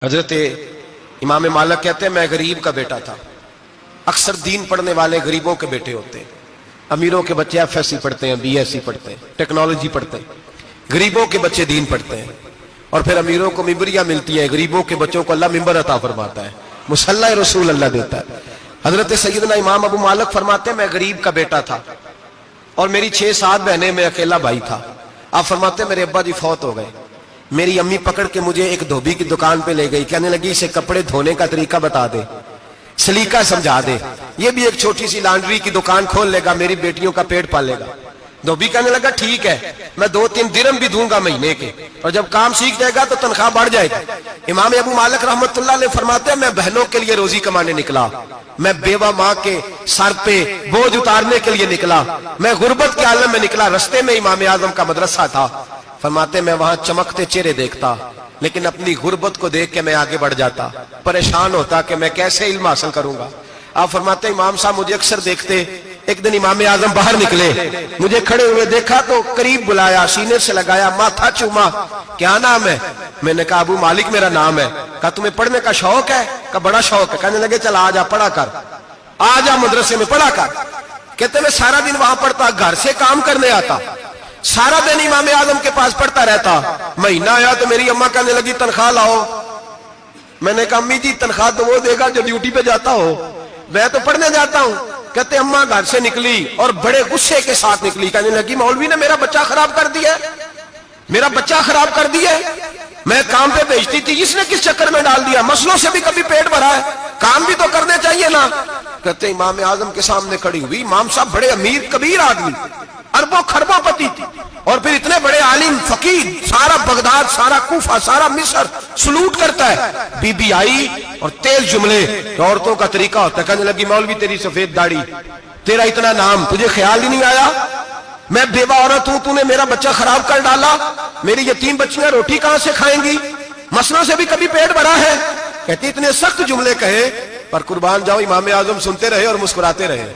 حضرت امام مالک کہتے ہیں میں غریب کا بیٹا تھا۔ اکثر دین پڑھنے والے غریبوں کے بیٹے ہوتے ہیں۔ امیروں کے بچے ایف ایس سی پڑھتے ہیں، بی ایس سی پڑھتے ہیں، ٹیکنالوجی پڑھتے ہیں، غریبوں کے بچے دین پڑھتے ہیں، اور پھر امیروں کو ممبریاں ملتی ہیں، غریبوں کے بچوں کو اللہ ممبر عطا فرماتا ہے، مصلی رسول اللہ دیتا ہے۔ حضرت سیدنا امام ابو مالک فرماتے ہیں میں غریب کا بیٹا تھا اور میری 6-7 بہنیں، میں اکیلا بھائی تھا۔ آپ فرماتے ہیں میرے ابا جی فوت ہو گئے، میری امی پکڑ کے مجھے ایک دھوبی کی دکان پہ لے گئی، کہنے لگی اسے کپڑے دھونے کا طریقہ بتا دے، سلیقہ سمجھا دے، یہ بھی ایک چھوٹی سی لانڈری کی دکان کھول لے گا، میری بیٹیوں کا پیٹ پالے گا۔ دھوبی کہنے لگا ٹھیک ہے، میں 2-3 درہم بھی دوں گا مہینے کے، اور جب کام سیکھ جائے گا تو تنخواہ بڑھ جائے گی۔ امام ابو مالک رحمت اللہ علیہ فرماتے ہیں میں بہنوں کے لیے روزی کمانے نکلا، میں بیوہ ماں کے سر پہ بوجھ اتارنے کے لیے نکلا، میں غربت کے عالم میں نکلا۔ رستے میں امام اعظم کا مدرسہ تھا، فرماتے میں وہاں چمکتے چہرے دیکھتا، لیکن اپنی غربت کو دیکھ کے میں آگے بڑھ جاتا، پریشان ہوتا کہ میں کیسے علم حاصل کروں گا۔ آپ فرماتے امام صاحب مجھے اکثر دیکھتے، ایک دن امام اعظم باہر نکلے، مجھے کھڑے ہوئے دیکھا تو قریب بلایا، سینے سے لگایا، ماتھا چوما، کیا نام ہے؟ میں نے کہا ابو مالک میرا نام ہے۔ کہا تمہیں پڑھنے کا شوق ہے؟ کہا بڑا شوق ہے۔ کہنے لگے چل آ جا پڑھا کر، آ جا مدرسے میں پڑھا کر۔ کہتے میں سارا دن وہاں پڑھتا، گھر سے کام کرنے آتا، سارا دن امام اعظم کے پاس پڑھتا رہتا۔ مہینہ آیا تو میری اماں کہنے لگی تنخواہ لاؤ۔ میں نے کہا امی جی تنخواہ تو وہ دے گا جو ڈیوٹی پہ جاتا ہو، میں تو پڑھنے جاتا ہوں۔ کہتے اماں گھر سے نکلی اور بڑے غصے کے ساتھ نکلی، کہنے لگی مولوی نے میرا بچہ خراب کر دیا، میرا بچہ خراب کر دیا، میں کام پہ بھیجتی تھی، اس نے کس چکر میں ڈال دیا، مسلوں سے بھی کبھی پیٹ بھرا ہے، کام بھی تو کرنے چاہیے نا۔ کہتے امام اعظم کے سامنے کھڑی ہوئی، امام صاحب بڑے امیر کبیر آدمی، اربوں خربوں پتی تھی، اور پھر اتنے بڑے عالم فقیر، سارا بغداد، سارا کوفہ، سارا مصر سلوٹ کرتا ہے۔ بی بی آئی اور تیز جملے عورتوں کا طریقہ ہوتا ہے، کہنے لگی مولوی تیری سفید داڑھی، تیرا اتنا نام، تجھے خیال ہی نہیں آیا میں بیوہ عورت ہوں، تو نے میرا بچہ خراب کر ڈالا، میری یتیم بچیاں روٹی کہاں سے کھائیں گی، مسلوں سے بھی کبھی پیٹ بھرا ہے۔ کہتی اتنے سخت جملے کہے، پر قربان جاؤ امام اعظم سنتے رہے اور مسکراتے رہے۔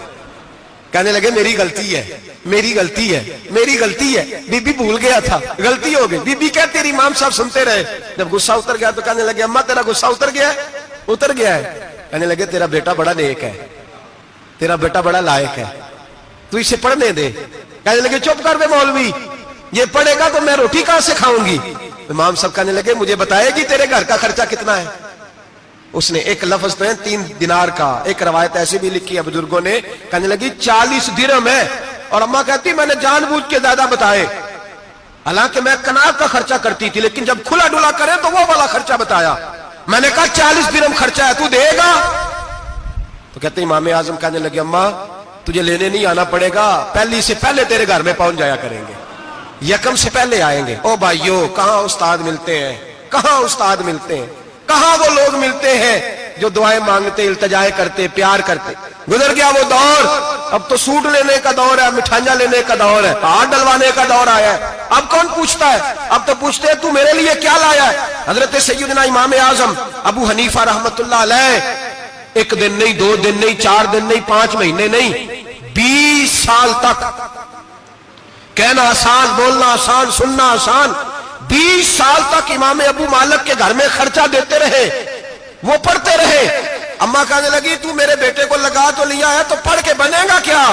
کہنے لگے میری غلطی ہے، میری غلطی ہے، میری غلطی ہے، بی بی بھول گیا تھا، غلطی ہو گئی۔ بی بی کہتے تیری امام صاحب سنتے رہے، جب غصہ اتر گیا تو کہنے لگے اماں تیرا غصہ اتر گیا ہے؟ اتر گیا ہے۔ کہنے لگے تیرا بیٹا بڑا نیک ہے، تیرا بیٹا بڑا لائق ہے، تو اسے پڑھنے دے۔ کہنے لگے چپ کر بے مولوی، یہ پڑھے گا تو میں روٹی کہاں سے کھاؤں گی۔ امام صاحب کہنے لگے مجھے بتائے گی تیرے گھر کا خرچہ کتنا ہے؟ اس نے ایک لفظ تو ہے 3 دینار کا، ایک روایت ایسی بھی لکھی ہے بزرگوں نے، کہنے لگی 40 درہم ہے، اور اماں کہتی میں نے جان بوجھ کے زیادہ بتائے، حالانکہ میں کنات کا خرچہ کرتی تھی، لیکن جب کھلا ڈولا کرے تو وہ والا خرچہ بتایا۔ میں نے کہا 40 درہم خرچہ ہے، تو دے گا؟ تو کہتے امام اعظم کہنے لگے اماں تجھے لینے نہیں آنا پڑے گا، پہلی سے پہلے تیرے گھر میں پہنچ جایا کریں گے، یکم سے پہلے آئیں گے۔ او بھائیو کہاں استاد ملتے ہیں، کہاں استاد ملتے ہیں، کہاں وہ لوگ ملتے ہیں جو دعائیں مانگتے، التجائے کرتے، پیار کرتے۔ گزر گیا وہ دور، اب تو سوٹ لینے کا دور ہے، مٹھائیاں لینے کا دور ہے، ہاتھ ڈلوانے کا دور آیا ہے۔ اب کون پوچھتا ہے؟ اب تو پوچھتے ہیں تو میرے لیے کیا لایا ہے۔ حضرت سیدنا امام اعظم ابو حنیفہ رحمت اللہ علیہ 1 دن نہیں، 2 دن نہیں، 4 دن نہیں، 5 مہینے نہیں، 20 سال تک، کہنا آسان، بولنا آسان، سننا آسان، 20 سال تک امام ابو مالک کے گھر میں خرچہ دیتے رہے، وہ پڑھتے رہے۔ اماں کہنے لگی تو میرے بیٹے کو لگا تو لیا ہے تو پڑھ کے بنے گا کیا؟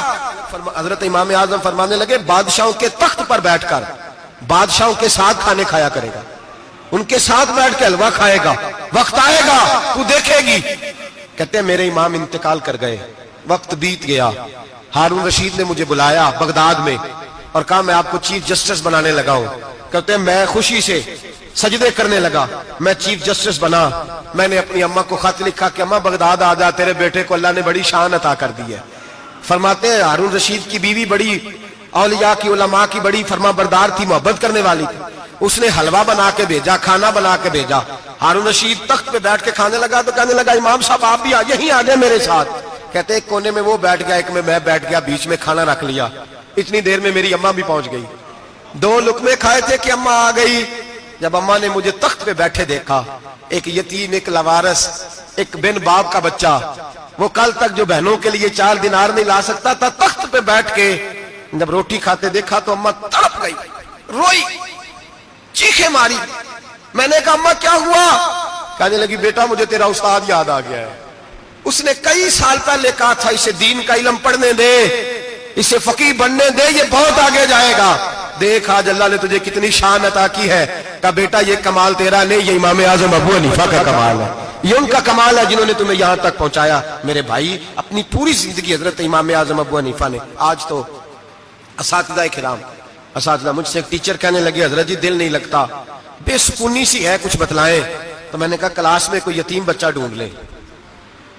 حضرت امام اعظم فرمانے لگے بادشاہوں کے تخت پر بیٹھ کر بادشاہوں کے ساتھ کھانے کھایا کرے گا، ان کے ساتھ بیٹھ کے حلوہ کھائے گا، وقت آئے گا تو دیکھے گی۔ کہتے ہیں میرے امام انتقال کر گئے، وقت بیت گیا، ہارون رشید نے مجھے بلایا بغداد میں اور کہا میں آپ کو چیف جسٹس بنانے لگا ہوں۔ کہتے ہیں میں خوشی سے سجدے کرنے لگا، میں چیف جسٹس بنا۔ میں نے اپنی اماں کو خط لکھا کہ اماں بغداد آ جا، تیرے بیٹے کو اللہ نے بڑی شان عطا کر دی ہے۔ فرماتے ہیں ہارون رشید کی بیوی بڑی اولیاء کی، علماء کی بڑی فرما بردار تھی، محبت کرنے والی تھی، اس نے حلوہ بنا کے بھیجا، کھانا بنا کے بھیجا۔ ہارون رشید تخت پہ بیٹھ کے کھانے لگا تو کہنے لگا امام صاحب آپ بھی یہیں آ جائیں میرے ساتھ۔ کہتے ایک کونے میں وہ بیٹھ گیا، ایک میں بیٹھ گیا، بیچ میں کھانا رکھ لیا۔ اتنی دیر میں میری اماں بھی پہنچ گئی، 2 لقمے کھائے تھے کہ اماں آ گئی۔ جب اماں نے مجھے تخت پہ بیٹھے دیکھا، ایک یتیم، ایک لاوارث، ایک بن باپ کا بچہ، وہ کل تک جو بہنوں کے لیے 4 دینار نہیں لا سکتا تھا، تخت پہ بیٹھ کے جب روٹی کھاتے دیکھا تو اماں تڑپ گئی، روئی، چیخیں ماری۔ میں نے کہا اماں کیا ہوا؟ کہنے لگی بیٹا مجھے تیرا استاد یاد آ گیا ہے، اس نے کئی سال پہلے کہا تھا اسے دین کا علم پڑھنے دے، اسے فقیہ بننے دے، یہ بہت آگے جائے گا۔ دیکھ آج اللہ نے تجھے کتنی شان عطا کی ہے۔ کہا بیٹا یہ کمال تیرا نہیں، یہ امام اعظم ابو حنیفہ کا کمال ہے، یہ ان کا کمال ہے جنہوں نے تمہیں یہاں تک پہنچایا۔ میرے بھائی اپنی پوری زندگی حضرت امام اعظم ابو حنیفہ نے، آج تو اساتذہ کرام، اساتذہ مجھ سے ایک ٹیچر کہنے لگے حضرت جی دل نہیں لگتا، بے سکونی سی ہے، کچھ بتلائیں۔ تو میں نے کہا کلاس میں کوئی یتیم بچہ ڈھونڈ لیں،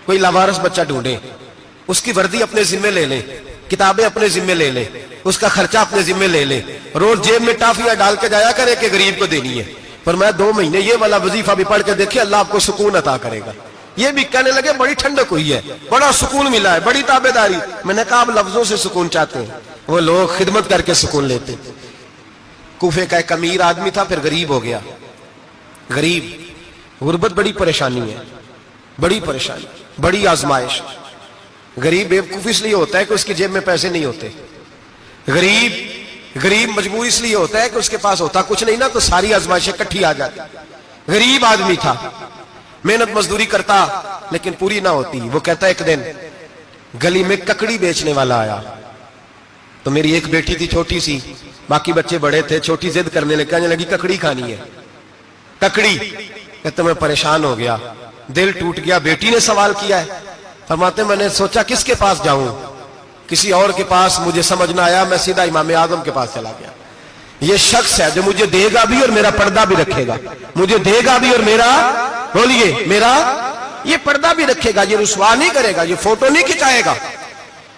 کوئی لاوارث بچہ ڈھونڈیں، اس کی وردی اپنے ذمہ لے لیں، کتابیں اپنے ذمہ لے لیں، اس کا خرچہ اپنے ذمہ لے لیں، روز جیب میں ٹافیاں ڈال کے جایا کرے کہ غریب کو دینی ہے، پر میں 2 مہینے یہ والا وظیفہ بھی پڑھ کے دیکھے، اللہ آپ کو سکون عطا کرے گا۔ یہ بھی کہنے لگے بڑی ٹھنڈک ہوئی ہے، بڑا سکون ملا ہے، بڑی تابعداری۔ میں نے کہا آپ لفظوں سے سکون چاہتے ہیں، وہ لوگ خدمت کر کے سکون لیتے۔ کوفے کا ایک امیر آدمی تھا، پھر غریب ہو گیا۔ غریب، غربت بڑی پریشانی ہے، بڑی پریشانی، بڑی آزمائش۔ غریب بیوقوف اس لیے ہوتا ہے کہ اس کی جیب میں پیسے نہیں ہوتے، غریب مجبور اس لیے ہوتا ہے کہ اس کے پاس ہوتا کچھ نہیں نا، تو ساری آزمائشیں کٹھی آ جاتی۔ غریب آدمی تھا، محنت مزدوری کرتا لیکن پوری نہ ہوتی۔ وہ کہتا ایک دن گلی میں ککڑی بیچنے والا آیا، تو میری ایک بیٹی تھی چھوٹی سی، باقی بچے بڑے تھے، چھوٹی ضد کرنے لگی، کہنے لگی ککڑی کھانی ہے، ککڑی۔ کہتے میں پریشان ہو گیا، دل ٹوٹ گیا، بیٹی نے سوال کیا ہے۔ فرماتے میں نے سوچا کس کے پاس جاؤں، کسی اور کے پاس مجھے سمجھ نہ آیا، میں سیدھا امام اعظم کے پاس چلا گیا۔ یہ شخص ہے جو مجھے دے گا بھی اور میرا پردہ بھی رکھے گا، مجھے دے گا بھی اور میرا، بولیے، میرا یہ پردہ بھی رکھے گا، یہ رسوا نہیں کرے گا، یہ فوٹو نہیں کھچائے گا،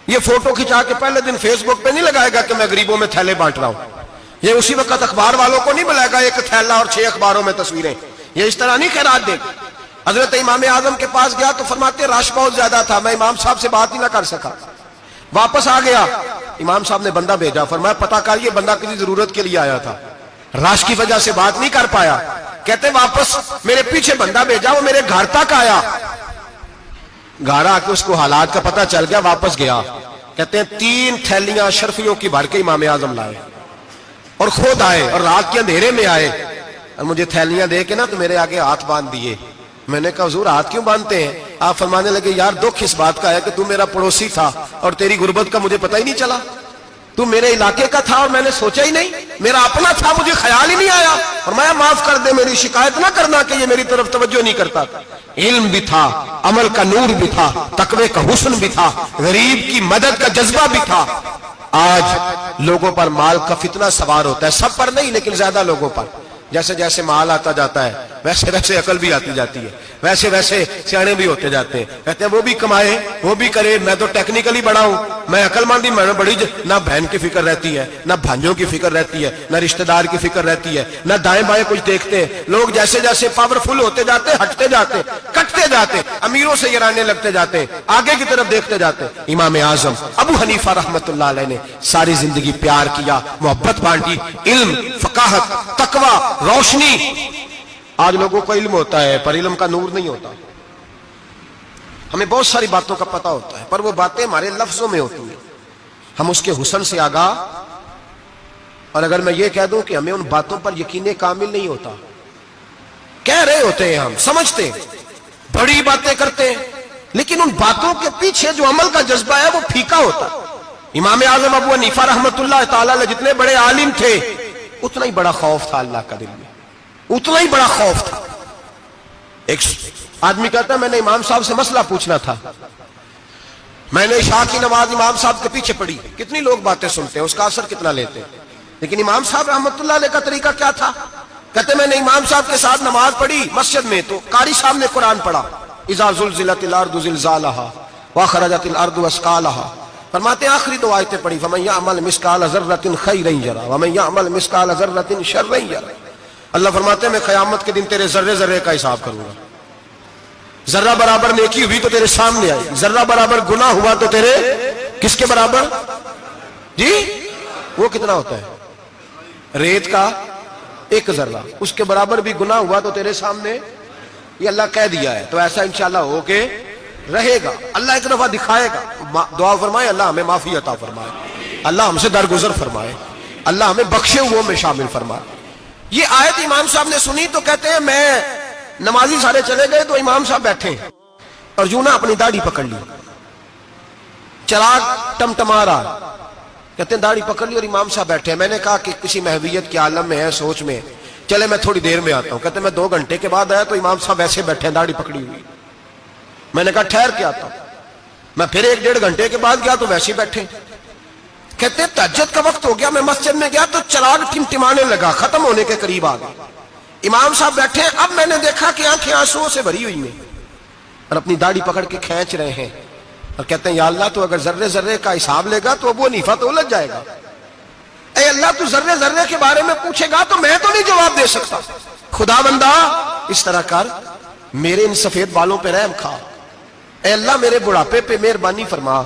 یہ فوٹو کھچا کے پہلے دن فیس بک پہ نہیں لگائے گا کہ میں غریبوں میں تھیلے بانٹ رہا ہوں، یہ اسی وقت اخبار والوں کو نہیں بلائے گا ایک تھیلا اور 6 اخباروں میں تصویریں، یہ اس طرح نہیں خیرات دے گا۔ حضرت امام اعظم کے پاس گیا تو فرماتے رش بہت زیادہ تھا، میں امام صاحب سے بات ہی نہ کر سکا، واپس آ گیا۔ امام صاحب نے بندہ بھیجا، فرمایا پتہ کر یہ بندہ کسی ضرورت کے لیے آیا تھا، رش کی وجہ سے بات نہیں کر پایا۔ کہتے واپس میرے پیچھے بندہ بھیجا، وہ میرے گھر تک آیا، گھر آ کے اس کو حالات کا پتہ چل گیا، واپس گیا۔ کہتے ہیں 3 تھیلیاں اشرفیوں کی بھر کے امام اعظم لائے اور خود آئے اور رات کے اندھیرے میں آئے اور مجھے تھیلیاں دے کے نا تو میرے آگے ہاتھ باندھ دیے۔ میں نے کہا حضور ہاتھ کیوں باندھتے ہیں؟ آپ فرمانے لگے یار دکھ اس بات کا ہے کہ تو میرا پڑوسی تھا اور تیری غربت کا مجھے پتہ ہی نہیں چلا، تو میرے علاقے کا تھا اور میں نے سوچا ہی نہیں، میرا اپنا تھا مجھے خیال ہی نہیں آیا۔ فرمایا معاف کر دے، میری شکایت نہ کرنا کہ یہ میری طرف توجہ نہیں کرتا۔ علم بھی تھا، عمل کا نور بھی تھا، تقوی کا حسن بھی تھا، غریب کی مدد کا جذبہ بھی تھا۔ آج لوگوں پر مال کا فتنہ سوار ہوتا ہے، سب پر نہیں لیکن زیادہ لوگوں پر۔ جیسے جیسے مال آتا جاتا ہے ویسے ویسے عقل بھی آتی جاتی ہے، ویسے ویسے سیانے بھی ہوتے جاتے ہیں۔ کہتے ہیں وہ بھی کمائے وہ بھی کرے، میں تو ٹیکنیکلی بڑا ہوں، میں عقل مند ہی، میں نے بڑی نہ بہن کی فکر رہتی ہے، نہ بھانجوں کی فکر رہتی ہے، نہ رشتہ دار کی فکر رہتی ہے، نہ دائیں بائیں کچھ دیکھتے ہیں۔ لوگ جیسے جیسے پاورفل ہوتے جاتے ہیں، ہٹتے جاتے ہیں، کٹتے جاتے ہیں، امیروں سے گرانے لگتے جاتے ہیں، آگے کی طرف دیکھتے جاتے ہیں۔ امام اعظم ابو حنیفہ رحمۃ اللہ علیہ نے ساری زندگی پیار کیا، محبت بانٹی، علم، فقاہت، تقوی، روشنی۔ آج لوگوں کو علم ہوتا ہے پر علم کا نور نہیں ہوتا، ہمیں بہت ساری باتوں کا پتہ ہوتا ہے پر وہ باتیں ہمارے لفظوں میں ہوتی ہیں، ہم اس کے حسن سے آگاہ، اور اگر میں یہ کہہ دوں کہ ہمیں ان باتوں پر یقین کامل نہیں ہوتا، کہہ رہے ہوتے ہیں، ہم سمجھتے ہیں، بڑی باتیں کرتے ہیں، لیکن ان باتوں کے پیچھے جو عمل کا جذبہ ہے وہ پھیکا ہوتا ہے۔ امام اعظم ابو حنیفہ رحمۃ اللہ تعالی علیہ جتنے بڑے عالم تھے اتنا ہی بڑا خوف تھا اللہ کا دل میں، اتنا ہی بڑا خوف تھا۔ ایک آدمی کہتا ہے میں نے امام صاحب سے مسئلہ پوچھنا تھا، میں نے عشاء کی نماز امام صاحب کے پیچھے پڑھی، کتنی لوگ باتیں سنتے ہیں، اس کا اثر کتنا لیتے ہیں، لیکن امام صاحب رحمۃ اللہ علیہ کا طریقہ کیا تھا؟ کہتے میں نے امام صاحب کے ساتھ نماز پڑھی مسجد میں، تو قاری صاحب نے قرآن پڑھا، اذا زلزلت الارض زلزالہا واخرجت الارض اثقالہا، فرماتے ہیں آخری 2 آیتیں پڑھی، فمن یعمل مثقال ذرۃ خیرا یرہ ومن یعمل مثقال ذرۃ شرا یرہ۔ اللہ فرماتے ہیں میں قیامت کے دن تیرے ذرے ذرے کا حساب کروں گا، ذرہ برابر نیکی ہوئی تو تیرے سامنے آئی، ذرہ برابر گناہ ہوا تو تیرے کس کے برابر؟ جی وہ کتنا ہوتا ہے؟ ریت کا 1 ذرہ، اس کے برابر بھی گناہ ہوا تو تیرے سامنے، یہ اللہ کہہ دیا ہے، تو ایسا انشاءاللہ ہو کے رہے گا۔ اللہ ایک دفعہ دکھائے گا، دعا فرمائے اللہ ہمیں معافی عطا فرمائے، اللہ ہم سے درگزر فرمائے، اللہ ہمیں بخشے ہوئوں میں شامل فرمائے۔ یہ آیت امام صاحب نے سنی تو کہتے ہیں میں نمازی سارے چلے گئے تو امام صاحب بیٹھے اور یوں نہ اپنی داڑھی پکڑ لی, چراغ ٹمٹما رہا, کہتے ہیں داڑھی پکڑ لی اور امام صاحب بیٹھے. میں نے کہا کہ کسی محویت کے عالم میں ہے, سوچ میں, چلے میں تھوڑی دیر میں آتا ہوں. کہتے ہیں میں 2 گھنٹے کے بعد آیا تو امام صاحب ایسے بیٹھے ہیں داڑھی پکڑی ہوئی. میں نے کہا ٹھہر کے آتا ہوں. میں پھر 1-1.5 گھنٹے کے بعد گیا تو ویسے ہی بیٹھے. کہتے ہیں تہجد کا وقت ہو گیا, میں مسجد میں گیا تو چراغ ٹمٹمانے لگا, ختم ہونے کے قریب آ گیا. امام صاحب بیٹھے, اب میں نے دیکھا کہ آنکھیں آنسوؤں سے بھری ہوئی ہیں اور اپنی داڑھی پکڑ کے کھینچ رہے ہیں اور کہتے ہیں یا اللہ تو اگر ذرے ذرے کا حساب لے گا تو ابو حنیفہ تو الجھ جائے گا. اے اللہ تو ذرے ذرے کے بارے میں پوچھے گا تو میں تو نہیں جواب دے سکتا. خدا بندہ اس طرح کر, میرے ان سفید بالوں پہ رحم کھا. اے اللہ میرے بڑھاپے پہ مہربانی فرما,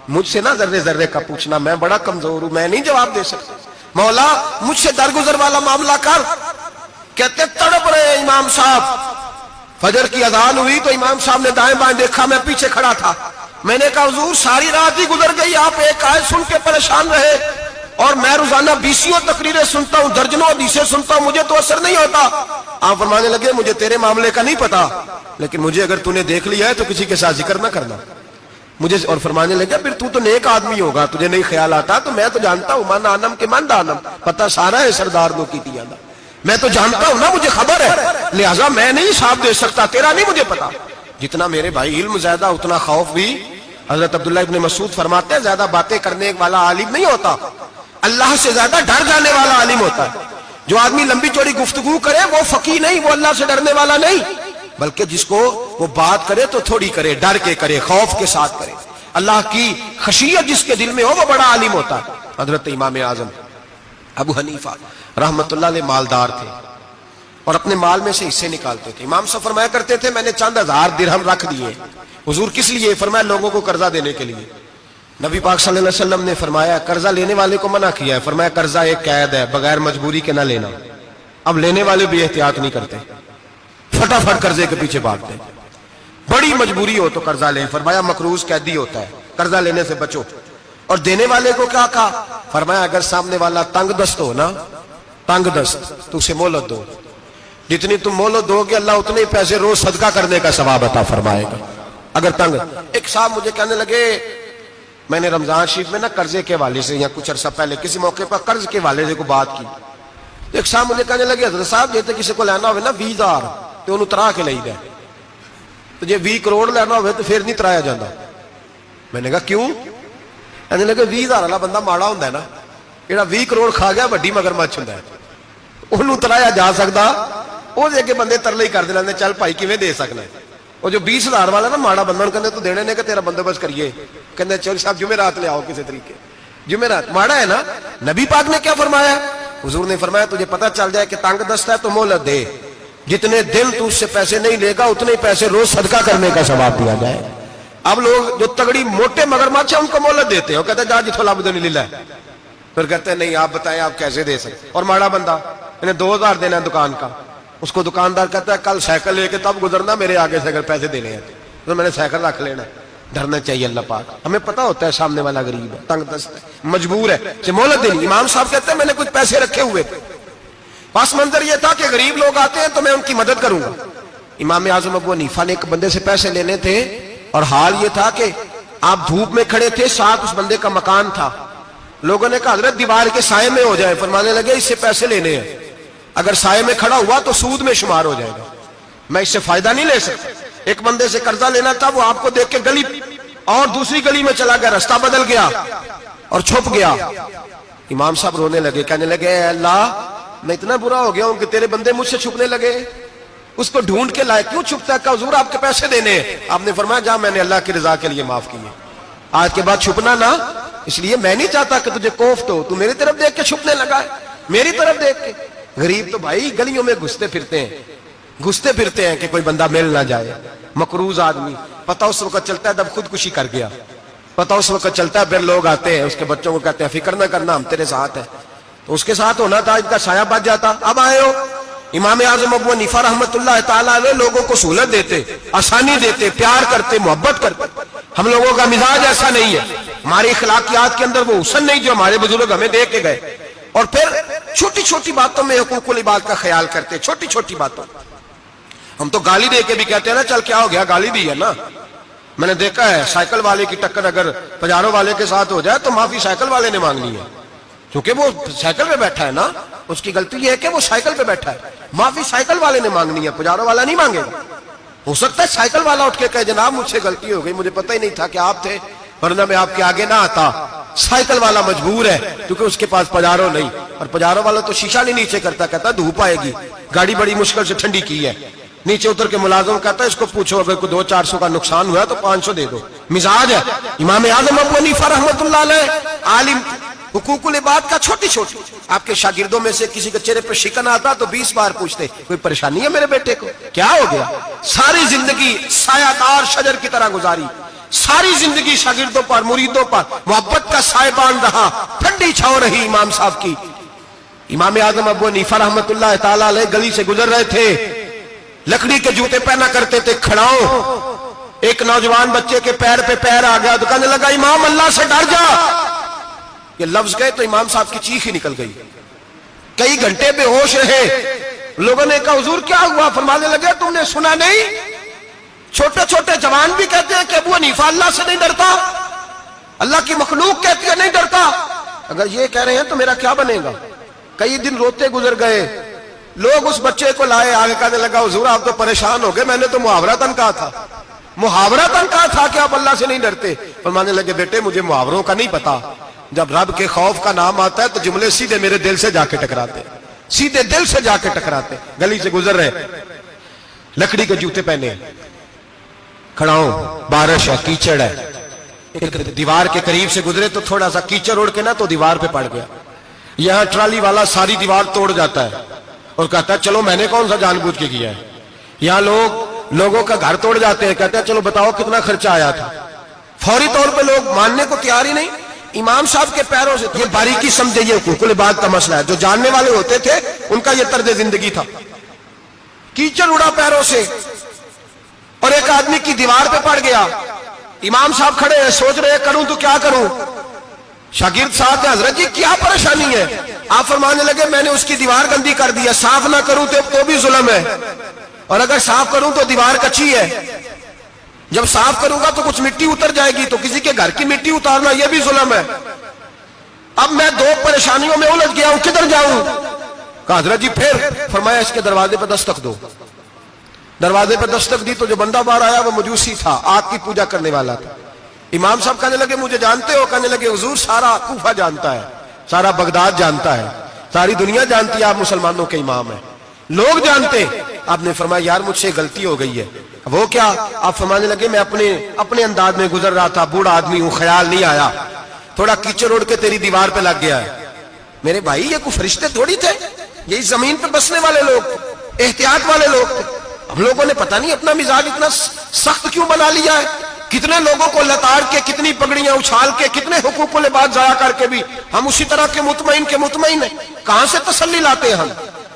مجھ سے نہ ذرے ذرے کا پوچھنا, میں بڑا کمزور ہوں, میں نہیں جواب دے سکتا. مولا مجھ سے درگزر والا معاملہ کر. کہتے تڑپ رہے امام صاحب. فجر کی اذان ہوئی تو امام صاحب نے دائیں بائیں دیکھا, میں پیچھے کھڑا تھا. میں نے کہا حضور ساری رات ہی گزر گئی, آپ ایک آیت سن کے پریشان رہے اور میں روزانہ 20 تقریریں سنتا ہوں, درجنوں حدیثیں سنتا ہوں, مجھے تو اثر نہیں ہوتا. آپ فرمانے لگے مجھے تیرے معاملے کا نہیں پتا, لیکن مجھے اگر تو نے دیکھ لیا ہے تو کسی کے ساتھ ذکر نہ کرنا مجھے. اور فرمانے لگا پھر تو نیک آدمی ہوگا, تجھے نہیں خیال آتا, تو میں تو جانتا ہوں من آنم کے من دانم, پتہ سارا ہے سردار دو کی تیانا, میں تو جانتا ہوں نا, مجھے خبر ہے, لہٰذا میں نہیں حساب دے سکتا, تیرا نہیں مجھے پتا. جتنا میرے بھائی علم زیادہ اتنا خوف بھی. حضرت عبداللہ ابن مسعود فرماتے ہیں زیادہ باتیں کرنے والا عالم نہیں ہوتا, اللہ سے زیادہ ڈر جانے والا عالم ہوتا ہے. جو آدمی لمبی چوڑی گفتگو کرے وہ فقیہ نہیں, وہ اللہ سے ڈرنے والا نہیں, بلکہ جس کو وہ بات کرے تو تھوڑی کرے, ڈر کے کرے, خوف کے ساتھ کرے. اللہ کی خشیت جس کے دل میں ہو وہ بڑا عالم ہوتا ہے. حضرت امام اعظم ابو حنیفہ رحمت اللہ علیہ مالدار تھے اور اپنے مال میں سے حصے نکالتے تھے. امام صاحب فرمایا کرتے تھے میں نے چند 1000 درہم رکھ دیے. حضور کس لیے؟ فرمایا لوگوں کو قرضہ دینے کے لیے. نبی پاک صلی اللہ علیہ وسلم نے فرمایا قرضہ لینے والے کو منع کیا ہے, فرمایا قرضہ ایک قید ہے, بغیر مجبوری کے نہ لینا. اب لینے والے بھی احتیاط نہیں کرتے, فٹافٹ قرضے کے پیچھے بھاگتے. بڑی مجبوری ہو تو قرضہ لیں, فرمایا مقروض قیدی ہوتا ہے, قرضہ لینے سے بچو. اور دینے والے کو کیا کہا؟ فرمایا اگر سامنے والا تنگ دست ہو نا, تنگ دست, تو اسے مہلت دو. جتنی تم مہلت دو گے اللہ اتنے پیسے روز صدقہ کرنے کا ثواب عطا فرمائے گا. اگر تنگ. ایک صاحب مجھے کہنے لگے, میں نے رمضان شریف میں نا قرضے کے حوالے سے یا کچھ عرصہ پہلے کسی موقع پر قرض کے حوالے سے کو بات کی. ایک صاحب مجھے کہنے لگے حضرت صاحب جیسے کسی کو لینا ہوئے نا 20,000 تو انہوں ترا کے لئی دے, تو جی 20 کروڑ لینا ہوئے تو پھر نہیں ترایا جاتا. میں نے کہا کیوں؟ کہنے لگے 20,000 والا بندہ ماڑا ہوتا ہے نا, جہاں 20 کروڑ کھا گیا وڈی مگرمچھ ہوتا ہے, انہوں ترایا جا سکتا, وہ دے کے بندے ترلے ہی کر دے, چل بھائی کیویں دے سکنا ہے. وہ جو 20,000 والا نا ماڑا بندہ کہتے تو دینے نے کہ تیرا بندوبست کریے, کہتے چل صاحب جمعرات لے آؤ کسی طریقے. جمعرات ماڑا ہے نا. نبی پاک نے کیا فرمایا؟ حضور نے فرمایا تجھے پتہ چل جائے کہ تنگ دست ہے تو مہلت دے, جتنے دن تو اس سے پیسے نہیں لے گا اتنے پیسے روز صدقہ کرنے کا ثواب دیا جائے. اب لوگ جو تگڑی موٹے مگرمچھ ہیں ان کو مہلت دیتے ہیں, وہ کہتے ہیں جا جتھو لب دے لے, پھر کہتے ہیں نہیں آپ بتائیں آپ کیسے دے سکتے. اور ماڑا بندہ انہیں 2,000 دینا ہے دکان کا, اس کو دکاندار کہتا ہے کل سائیکل لے کے تب گزرنا میرے آگے سے اگر پیسے دینے ہیں تو میں نے سائیکل رکھ لینا. ڈرنا چاہیے اللہ پاک, ہمیں پتا ہوتا ہے سامنے والا غریب ہے, تنگ دست ہے, مجبور ہے, اسے مہلت دینی. امام صاحب کہتے ہیں میں نے کچھ پیسے رکھے ہوئے تھے, پس منظر یہ تھا کہ غریب لوگ آتے ہیں تو میں ان کی مدد کروں گا. امام اعظم ابو حنیفہ نے ایک بندے سے پیسے لینے تھے اور حال یہ تھا کہ آپ دھوپ میں کھڑے تھے, ساتھ اس بندے کا مکان تھا. لوگوں نے کہا حضرت دیوار کے سائے میں ہو جائے. فرمانے لگے اس سے پیسے لینے ہیں, اگر سائے میں کھڑا ہوا تو سود میں شمار ہو جائے گا, میں اس سے فائدہ نہیں لے سکتا. ایک بندے سے قرضہ لینا تھا, وہ آپ کو دیکھ کے گلی اور دوسری گلی میں چلا گیا, رستہ بدل گیا اور چھپ گیا. امام صاحب رونے لگے, کہنے لگے اے اللہ میں اتنا برا ہو گیا ہوں کہ تیرے بندے مجھ سے چھپنے لگے. اس کو ڈھونڈ کے لائے, کیوں چھپتا ہے؟ کہ حضور آپ کے پیسے دینے ہیں. آپ نے فرمایا جا میں نے اللہ کی رضا کے لیے معاف کیے, آج کے بعد چھپنا نہ, اس لیے میں نہیں چاہتا کہ تجھے کوفت ہو, تو میری طرف دیکھ کے چھپنے لگا ہے, میری طرف دیکھ کے. غریب تو بھائی گلیوں میں گھستے پھرتے ہیں کہ کوئی بندہ مل نہ جائے. مقروض آدمی پتہ اس وقت چلتا ہے جب خودکشی کر گیا, پتہ اس وقت چلتا ہے پھر لوگ آتے ہیں اس کے بچوں کو کہتے ہیں فکر نہ کرنا ہم تیرے ساتھ ہیں, تو اس کے ساتھ ہونا تھا, ان کا سایہ بچ جاتا. اب آئے ہو امام اعظم ابو حنیفہ رحمت اللہ تعالیٰ علیہ لوگوں کو سہولت دیتے, آسانی دیتے, پیار کرتے, محبت کرتے. ہم لوگوں کا مزاج ایسا نہیں ہے, ہماری اخلاقیات کے اندر وہ حسن نہیں جو ہمارے بزرگ ہمیں دے کے گئے. اور پھر چھوٹی چھوٹی باتوں میں حقوق العباد کا خیال کرتے, چھوٹی چھوٹی باتوں. ہم تو گالی دے کے بھی کہتے ہیں نا چل کیا ہو گیا, گالی دی ہے نا. میں نے دیکھا ہے سائیکل والے کی ٹکر اگر پجارو والے کے ساتھ ہو جائے تو معافی سائیکل والے نے مانگنی ہے, کیونکہ وہ سائیکل پہ بیٹھا ہے نا, اس کی غلطی یہ ہے کہ وہ سائیکل پہ بیٹھا ہے. معافی سائیکل والے نے مانگنی ہے, پجارو والا نہیں مانگے گا. ہو سکتا ہے سائیکل والا اٹھ کے کہے جناب مجھ سے غلطی ہو گئی, مجھے پتہ ہی نہیں تھا کہ آپ تھے, ورنہ میں آپ کے آگے نہ آتا. سائیکل والا مجبور ہے کیونکہ اس کے پاس پجارو نہیں, اور پجارو والا تو شیشہ نہیں نیچے کرتا, کہتا دھوپ آئے گی, گاڑی بڑی مشکل سے ٹھنڈی کی ہے. نیچے اتر کے ملازم کہتا ہے اس کو پوچھو اگر کوئی 200-400 کا نقصان ہوا تو 500 دے دو. مزاج ہے. امام اعظم ابو حنیفہ رحمۃ اللہ علیہ عالم, حقوق العباد کا چھوٹی چھوٹی, آپ کے شاگردوں میں سے کسی کے چہرے پر شکن آتا تو 20 بار پوچھتے کوئی پریشانی ہے میرے بیٹے کو, کیا ہو گیا. ساری زندگی سایہ دار شجر کی طرح گزاری, ساری زندگی شاگردوں پر مریدوں پر محبت کا سائبان رہا, ٹھنڈی چھاؤ رہی امام صاحب کی. امام اعظم ابو حنیفہ رحمۃ اللہ تعالی علیہ گلی سے گزر رہے تھے, لکڑی کے جوتے پہنا کرتے تھے, کھڑاؤ. ایک نوجوان بچے کے پیر پہ پیر آ گیا تو کہنے لگا امام اللہ سے ڈر جا. یہ لفظ گئے تو امام صاحب کی چیخ ہی نکل گئی. کئی گھنٹے بے ہوش رہے. لوگوں نے کہا حضور کیا ہوا؟ فرمانے لگے تم نے سنا نہیں, چھوٹے چھوٹے جوان بھی کہتے ہیں کہ ابو حنیفہ اللہ سے نہیں ڈرتا, اللہ کی مخلوق کہتی ہے نہیں ڈرتا. اگر یہ کہہ رہے ہیں تو میرا کیا بنے گا. کئی دن روتے گزر گئے. لوگ اس بچے کو لائے, آگے کہنے لگا حضور آپ تو پریشان ہو گئے, میں نے تو محاورتاً کہا تھا, محاورتاً کہا تھا کہ آپ اللہ سے نہیں ڈرتے. فرمانے لگے بیٹے مجھے محاوروں کا نہیں پتا, جب رب کے خوف کا نام آتا ہے تو جملے سیدھے میرے دل سے جا کے ٹکراتے, سیدھے دل سے جا کے ٹکراتے. گلی سے گزر رہے, لکڑی کے جوتے پہنے, کھڑا ہوں, بارش ہے, کیچڑ ہے, ایک دیوار کے قریب سے گزرے تو تھوڑا سا کیچڑ اڑ کے نا تو دیوار پہ پڑ گیا. یہاں ٹرالی والا ساری دیوار توڑ جاتا ہے اور کہتا ہے چلو میں نے کون سا جان بوجھ کے کیا ہے. یہاں لوگوں کا گھر توڑ جاتے ہیں, کہتے ہیں چلو بتاؤ کتنا خرچہ آیا تھا. فوری طور پہ لوگ ماننے کو تیار ہی نہیں. امام صاحب کے پیروں سے, یہ باریکی سمجھے, یہ حقوق العباد کا مسئلہ ہے. جو جاننے والے ہوتے تھے ان کا یہ طرز زندگی تھا. کیچڑ اڑا پیروں سے اور ایک آدمی کی دیوار پہ پڑ گیا. امام صاحب کھڑے ہیں, سوچ رہے کروں تو کیا کروں. شاگرد صاحب نے حضرت جی کیا پریشانی ہے؟ آپ فرمانے لگے میں نے اس کی دیوار گندی کر دی ہے, صاف نہ کروں تو بھی ظلم ہے, اور اگر صاف کروں تو دیوار کچی ہے. جب صاف کروں گا تو کچھ مٹی اتر جائے گی, تو کسی کے گھر کی مٹی اتارنا یہ بھی ظلم ہے. اب میں دو پریشانیوں میں الجھ گیا ہوں, کدھر جاؤں؟ کہا حضرت جی پھر. فرمایا اس کے دروازے پہ دستک دو. دروازے پہ دستک دی تو جو بندہ باہر آیا وہ مجوسی تھا, آگ کی پوجا کرنے والا تھا. امام صاحب کہنے لگے مجھے جانتے ہو؟ کہنے لگے حضور سارا کوفہ جانتا ہے, سارا بغداد جانتا ہے, ساری دنیا جانتی ہے آپ مسلمانوں کے امام ہیں, لوگ جانتے. آپ نے فرمایا یار مجھ سے غلطی ہو گئی ہے. وہ کیا؟ آپ فرمانے لگے میں اپنے انداز میں گزر رہا تھا, بوڑھا آدمی ہوں, خیال نہیں آیا, تھوڑا کیچڑ اڑ کے تیری دیوار پہ لگ گیا ہے. میرے بھائی یہ کوئی فرشتے تھوڑی تھے, یہی زمین پہ بسنے والے لوگ, احتیاط والے لوگ تھے. ہم لوگوں نے پتہ نہیں اپنا مزاج اتنا سخت کیوں بنا لیا ہے. کتنے لوگوں کو لتاڑ کے, کتنی پگڑیاں اچھال کے, کتنے حقوق العباد ضائع کر کے بھی ہم اسی طرح کے مطمئن ہیں. کہاں سے تسلی لاتے ہیں ہم,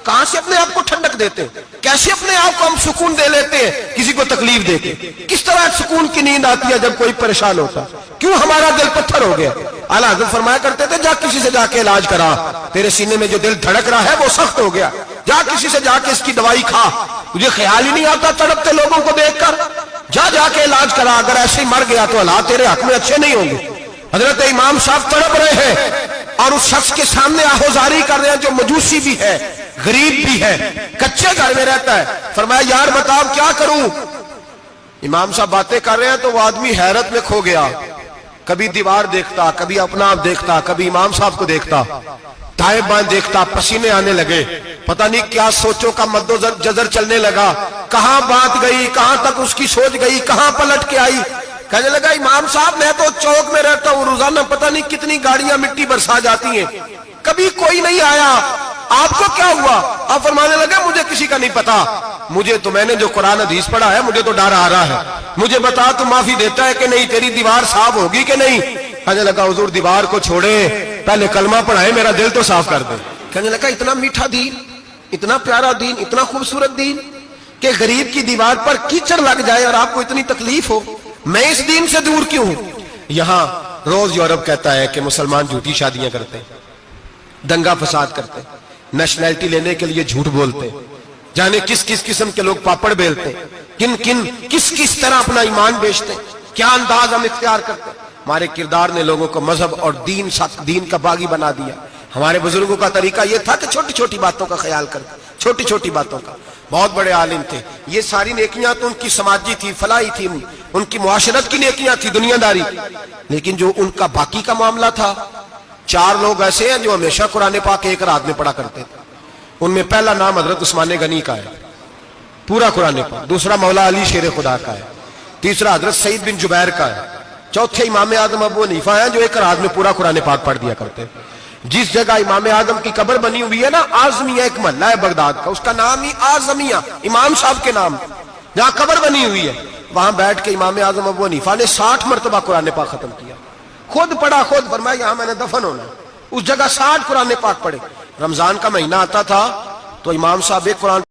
کہاں سے اپنے آپ کو ٹھنڈک دیتے ہیں, کیسے اپنے آپ کو ہم سکون دے لیتے ہیں کسی کو تکلیف دے کے. کس طرح سکون کی نیند آتی ہے جب کوئی پریشان ہوتا, کیوں ہمارا دل پتھر ہو گیا. اعلیٰ حضرت فرمایا کرتے تھے جا کسی سے جا کے علاج کرا, تیرے سینے میں جو دل دھڑک رہا ہے وہ سخت ہو گیا, جا کسی سے جا کے اس کی دوائی کھا, تجھے خیال ہی نہیں آتا تڑپتے لوگوں کو دیکھ کر, جا کے علاج کرا. اگر ایسے ہی مر گیا تو حالات تیرے حق میں اچھے نہیں ہوں گے. حضرت امام صاحب تڑپ رہے ہیں اور اس شخص کے سامنے آہوزاری کر رہے ہیں جو مجوسی بھی ہے, غریب بھی ہے, کچے گھر میں رہتا ہے. فرمایا یار بتاؤ کیا کروں. امام صاحب باتیں کر رہے ہیں تو وہ آدمی حیرت میں کھو گیا, کبھی دیوار دیکھتا, کبھی اپنا آپ دیکھتا, کبھی امام صاحب کو دیکھتا, دائیں بائیں دیکھتا, پسینے آنے لگے, پتہ نہیں کیا سوچوں کا مد و جزر چلنے لگا, کہاں بات گئی, کہاں تک اس کی سوچ گئی, کہاں پلٹ کے آئی. کہنے لگا امام صاحب میں تو چوک میں رہتا ہوں, روزانہ پتہ نہیں کتنی گاڑیاں مٹی برسا جاتی ہیں, کبھی کوئی نہیں آیا, آپ کو کیا ہوا؟ آپ فرمانے لگے مجھے کسی کا نہیں پتا, مجھے تو میں نے جو قرآن حدیث پڑھا ہے مجھے تو ڈر آ رہا ہے, مجھے بتا تو معافی دیتا ہے کہ نہیں, تیری دیوار صاف ہوگی کہ نہیں. کہنے لگا حضور دیوار کو چھوڑے, پہلے کلمہ پڑھائے, میرا دل تو صاف کر دے. کہنے لگا اتنا میٹھا دین, اتنا پیارا دین, اتنا خوبصورت دین کہ غریب کی دیوار پر کیچڑ لگ جائے اور آپ کو اتنی تکلیف ہو, میں اس دین سے دور کیوں ہوں. یہاں روز یورپ کہتا ہے کہ مسلمان جھوٹی شادیاں کرتے ہیں, دنگا فساد کرتے ہیں, نیشنلٹی لینے کے لیے جھوٹ بولتے ہیں, جانے کس کس قسم کے لوگ پاپڑ بیلتے ہیں، کس کس طرح اپنا ایمان بیچتے ہیں، کیا انداز ہم اختیار کرتے ہیں۔ ہمارے کردار نے لوگوں کو مذہب اور دین کا باغی بنا دیا۔ ہمارے بزرگوں کا طریقہ یہ تھا کہ چھوٹی چھوٹی باتوں کا خیال کرتے، چھوٹی چھوٹی باتوں کا۔ بہت بڑے عالم تھے، یہ ساری نیکیاں تو ان کی سماجی تھی، فلاحی تھی، ان کی معاشرت کی نیکیاں تھی، دنیا داری، لیکن جو ان کا باقی کا معاملہ تھا، 4 لوگ ایسے ہیں جو ہمیشہ قرآن پاک ایک رات میں پڑھا کرتے تھے۔ ان میں پہلا نام حضرت عثمان غنی کا ہے، پورا قرآن پاک۔ دوسرا مولا علی شیر خدا کا ہے۔ تیسرا حضرت سعید بن جبیر کا ہے۔ چوتھے امام اعظم ابو حنیفہ ہیں جو ایک رات میں پورا قرآن پاک پڑھ دیا کرتے ہیں۔ جس جگہ امام اعظم کی قبر بنی ہوئی ہے نا، اعظمیہ ایک محلہ ہے بغداد کا، اس کا نام ہی اعظمیہ، امام صاحب کے نام، جہاں قبر بنی ہوئی ہے، وہاں بیٹھ کے امام اعظم ابو حنیفہ نے 60 مرتبہ قرآن پاک ختم کیا، خود پڑھا، خود فرمایا یہاں میں نے دفن ہونا ہے۔ اس جگہ 60 قرآن پاک پڑھے۔ رمضان کا مہینہ آتا تھا تو امام صاحب ایک قرآن